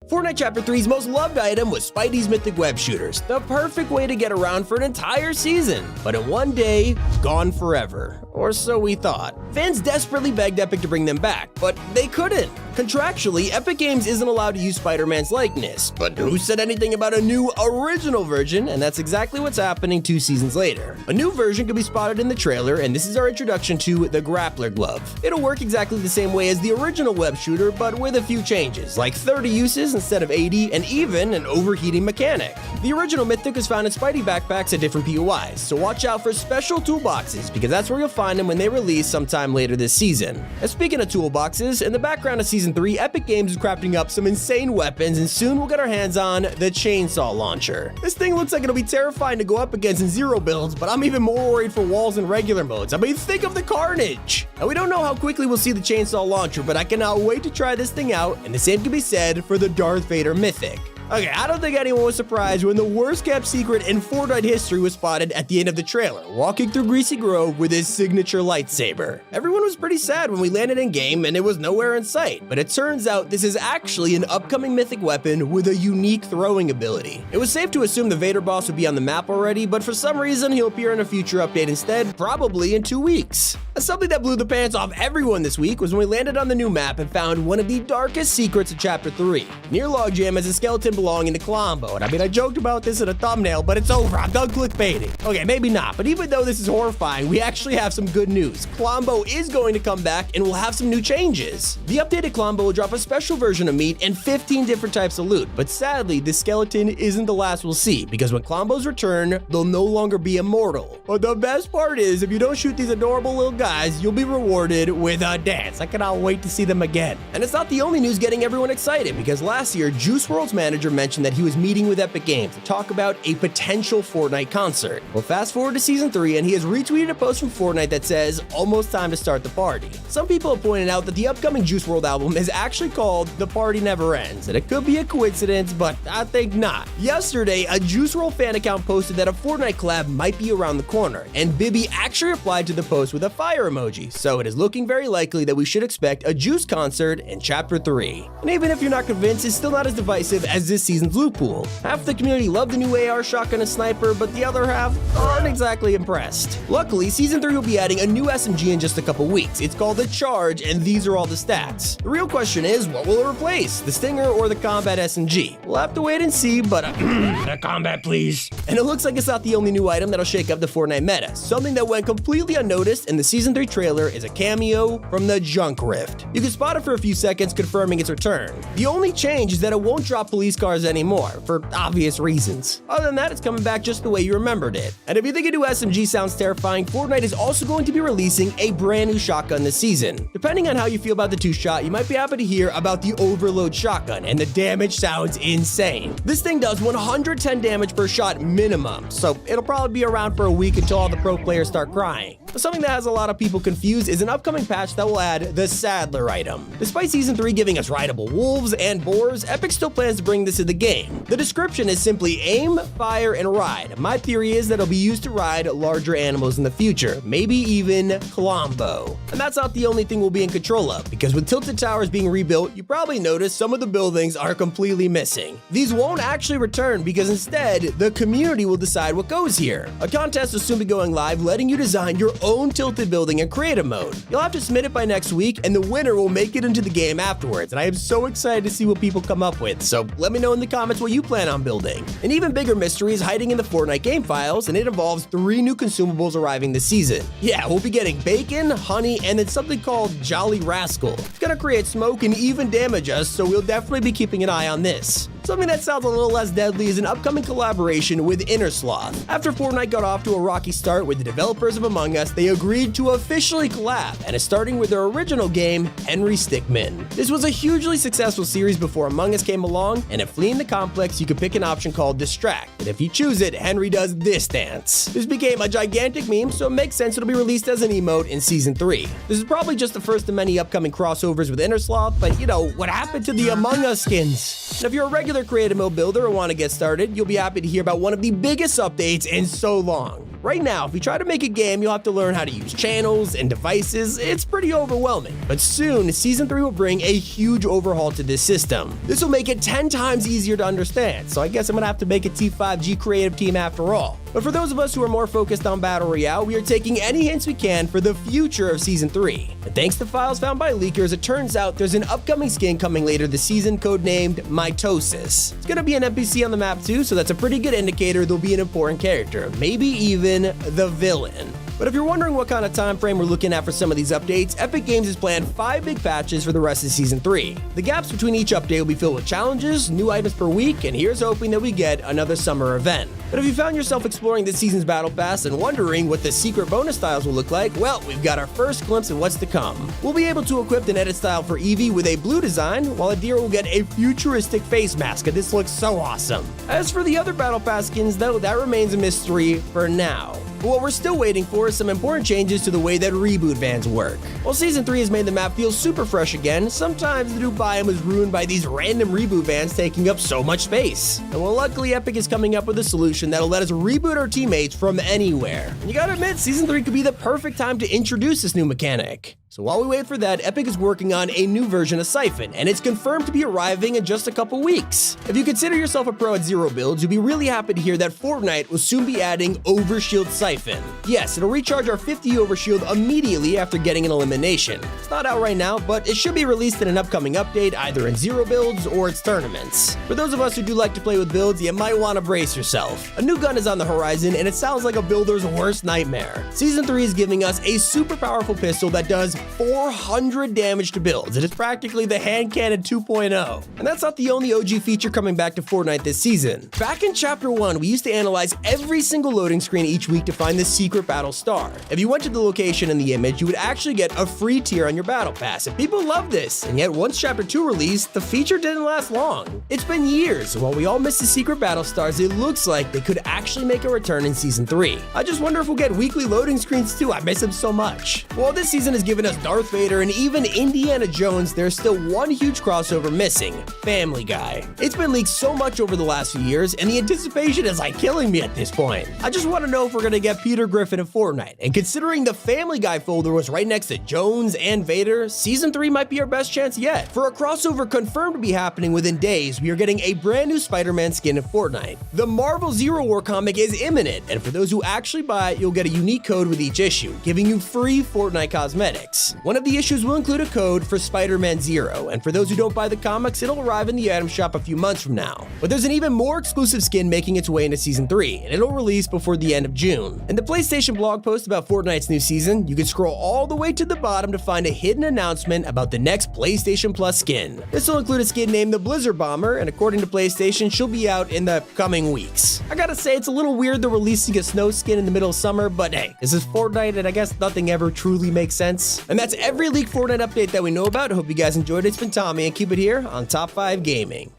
Fortnite Chapter 3's most loved item was Spidey's Mythic Web Shooters, the perfect way to get around for an entire season, but in one day, gone forever. Or so we thought. Fans desperately begged Epic to bring them back, but they couldn't. Contractually, Epic Games isn't allowed to use Spider-Man's likeness, but who said anything about a new original version? And that's exactly what's happening 2 seasons later. A new version can be spotted in the trailer, and this is our introduction to the Grappler Glove. It'll work exactly the same way as the original web shooter, but with a few changes, like 30 uses instead of 80, and even an overheating mechanic. The original Mythic was found in Spidey backpacks at different POIs, so watch out for special toolboxes, because that's where you'll find them when they release sometime later this season. And speaking of toolboxes, in the background of Season 3, Epic Games is crafting up some insane weapons, and soon we'll get our hands on the Chainsaw Launcher. This thing looks like it'll be terrifying to go up against in zero builds, but I'm even more worried for walls and regular modes. I mean, think of the carnage! And we don't know how quickly we'll see the Chainsaw Launcher, but I cannot wait to try this thing out, and the same can be said for the Darth Vader Mythic. Okay, I don't think anyone was surprised when the worst kept secret in Fortnite history was spotted at the end of the trailer, walking through Greasy Grove with his signature lightsaber. Everyone was pretty sad when we landed in game and it was nowhere in sight, but it turns out this is actually an upcoming mythic weapon with a unique throwing ability. It was safe to assume the Vader boss would be on the map already, but for some reason he'll appear in a future update instead, probably in 2 weeks. And something that blew the pants off everyone this week was when we landed on the new map and found one of the darkest secrets of Chapter 3. Near Logjam is a skeleton belonging to Colombo, and I mean, I joked about this in a thumbnail, but it's over. I'm done clickbaiting. Okay, maybe not, but even though this is horrifying, we actually have some good news. Colombo is going to come back and we'll have some new changes. The updated Colombo will drop a special version of meat and 15 different types of loot, but sadly, this skeleton isn't the last we'll see, because when Colombos return, they'll no longer be immortal. But the best part is, if you don't shoot these adorable little guys, you'll be rewarded with a dance. I cannot wait to see them again. And it's not the only news getting everyone excited, because last year, Juice WRLD's manager mentioned that he was meeting with Epic Games to talk about a potential Fortnite concert. Well, fast forward to Season 3, and he has retweeted a post from Fortnite that says, "Almost time to start the party." Some people have pointed out that the upcoming Juice WRLD album is actually called The Party Never Ends, and it could be a coincidence, but I think not. Yesterday, a Juice WRLD fan account posted that a Fortnite collab might be around the corner, and Bibby actually replied to the post with a fire emoji, so it is looking very likely that we should expect a Juice concert in Chapter 3. And even if you're not convinced, it's still not as divisive as this season's loot pool. Half the community loved the new AR shotgun and sniper, but the other half aren't exactly impressed. Luckily, Season 3 will be adding a new SMG in just a couple weeks. It's called the Charge, and these are all the stats. The real question is, what will it replace? The Stinger or the Combat SMG? We'll have to wait and see, but the Combat, please. And it looks like it's not the only new item that'll shake up the Fortnite meta. Something that went completely unnoticed in the Season 3 trailer is a cameo from the Junk Rift. You can spot it for a few seconds, confirming its return. The only change is that it won't drop police cars anymore, for obvious reasons. Other than that, it's coming back just the way you remembered it. And if you think a new SMG sounds terrifying, Fortnite is also going to be releasing a brand new shotgun this season. Depending on how you feel about the two-shot, you might be happy to hear about the Overload shotgun, and the damage sounds insane. This thing does 110 damage per shot minimum, so it'll probably be around for a week until all the pro players start crying. But something that has a lot of people confused is an upcoming patch that will add the Saddler item. Despite Season 3 giving us rideable wolves and boars, Epic still plans to bring this to the game. The description is simply aim, fire, and ride. My theory is that it'll be used to ride larger animals in the future, maybe even Colombo. And that's not the only thing we'll be in control of, because with Tilted Towers being rebuilt, you probably noticed some of the buildings are completely missing. These won't actually return because instead, the community will decide what goes here. A contest will soon be going live, letting you design your own tilted building in creative mode. You'll have to submit it by next week, and the winner will make it into the game afterwards, and I am so excited to see what people come up with, so let me know in the comments what you plan on building. An even bigger mystery is hiding in the Fortnite game files, and it involves 3 new consumables arriving this season. Yeah, we'll be getting bacon, honey, and then something called Jolly Rascal. It's gonna create smoke and even damage us, so we'll definitely be keeping an eye on this. Something that sounds a little less deadly is an upcoming collaboration with Inner Sloth. After Fortnite got off to a rocky start with the developers of Among Us, they agreed to officially collab, and it's starting with their original game, Henry Stickmin. This was a hugely successful series before Among Us came along, and if fleeing the complex, you could pick an option called Distract, and if you choose it, Henry does this dance. This became a gigantic meme, so it makes sense it'll be released as an emote in Season 3. This is probably just the first of many upcoming crossovers with Inner Sloth, but you know, what happened to the Among Us skins? And if you're a regular creative mode builder or want to get started, you'll be happy to hear about one of the biggest updates in so long. Right now, if you try to make a game, you'll have to learn how to use channels and devices. It's pretty overwhelming. But soon, Season 3 will bring a huge overhaul to this system. This will make it 10 times easier to understand, so I guess I'm gonna have to make a T5G creative team after all. But for those of us who are more focused on Battle Royale, we are taking any hints we can for the future of Season 3. And thanks to files found by leakers, it turns out there's an upcoming skin coming later this season codenamed Mitosis. It's gonna be an NPC on the map too, so that's a pretty good indicator there'll be an important character, maybe even the villain. But if you're wondering what kind of time frame we're looking at for some of these updates, Epic Games has planned 5 big patches for the rest of Season 3. The gaps between each update will be filled with challenges, new items per week, and here's hoping that we get another summer event. But if you found yourself exploring this season's Battle Pass and wondering what the secret bonus styles will look like, well, we've got our first glimpse of what's to come. We'll be able to equip an edit style for Eevee with a blue design, while Adira will get a futuristic face mask, and this looks so awesome. As for the other Battle Pass skins though, that remains a mystery for now. But what we're still waiting for is some important changes to the way that reboot vans work. While Season 3 has made the map feel super fresh again, sometimes the new biome is ruined by these random reboot vans taking up so much space. And well, luckily Epic is coming up with a solution that'll let us reboot our teammates from anywhere. And you gotta admit, Season 3 could be the perfect time to introduce this new mechanic. So while we wait for that, Epic is working on a new version of Siphon, and it's confirmed to be arriving in just a couple weeks. If you consider yourself a pro at zero builds, you'll be really happy to hear that Fortnite will soon be adding Overshield Siphon. Yes, it'll recharge our 50 Overshield immediately after getting an elimination. It's not out right now, but it should be released in an upcoming update, either in zero builds or its tournaments. For those of us who do like to play with builds, you might want to brace yourself. A new gun is on the horizon, and it sounds like a builder's worst nightmare. Season 3 is giving us a super powerful pistol that does 400 damage to builds. It is practically the hand cannon 2.0. And that's not the only OG feature coming back to Fortnite this season. Back in Chapter 1, we used to analyze every single loading screen each week to find the secret battle star. If you went to the location in the image, you would actually get a free tier on your battle pass, and people love this. And yet, once Chapter 2 released, the feature didn't last long. It's been years, and while we all miss the secret battle stars, it looks like they could actually make a return in Season 3. I just wonder if we'll get weekly loading screens too. I miss them so much. While this season has given us Darth Vader and even Indiana Jones, there's still one huge crossover missing: Family Guy. It's been leaked so much over the last few years, and the anticipation is like killing me at this point. I just want to know if we're gonna get Peter Griffin in Fortnite, and considering the Family Guy folder was right next to Jones and Vader, Season 3 might be our best chance yet. For a crossover confirmed to be happening within days, we are getting a brand new Spider-Man skin in Fortnite. The Marvel Zero War comic is imminent, and for those who actually buy it, you'll get a unique code with each issue, giving you free Fortnite cosmetics. One of the issues will include a code for Spider-Man Zero, and for those who don't buy the comics, it'll arrive in the item shop a few months from now. But there's an even more exclusive skin making its way into Season 3, and it'll release before the end of June. In the PlayStation blog post about Fortnite's new season, you can scroll all the way to the bottom to find a hidden announcement about the next PlayStation Plus skin. This will include a skin named the Blizzard Bomber, and according to PlayStation, she'll be out in the coming weeks. I gotta say, it's a little weird they're releasing a snow skin in the middle of summer, but hey, this is Fortnite, and I guess nothing ever truly makes sense. And that's every leaked Fortnite update that we know about. I hope you guys enjoyed it. It's been Tommy, and keep it here on Top 5 Gaming.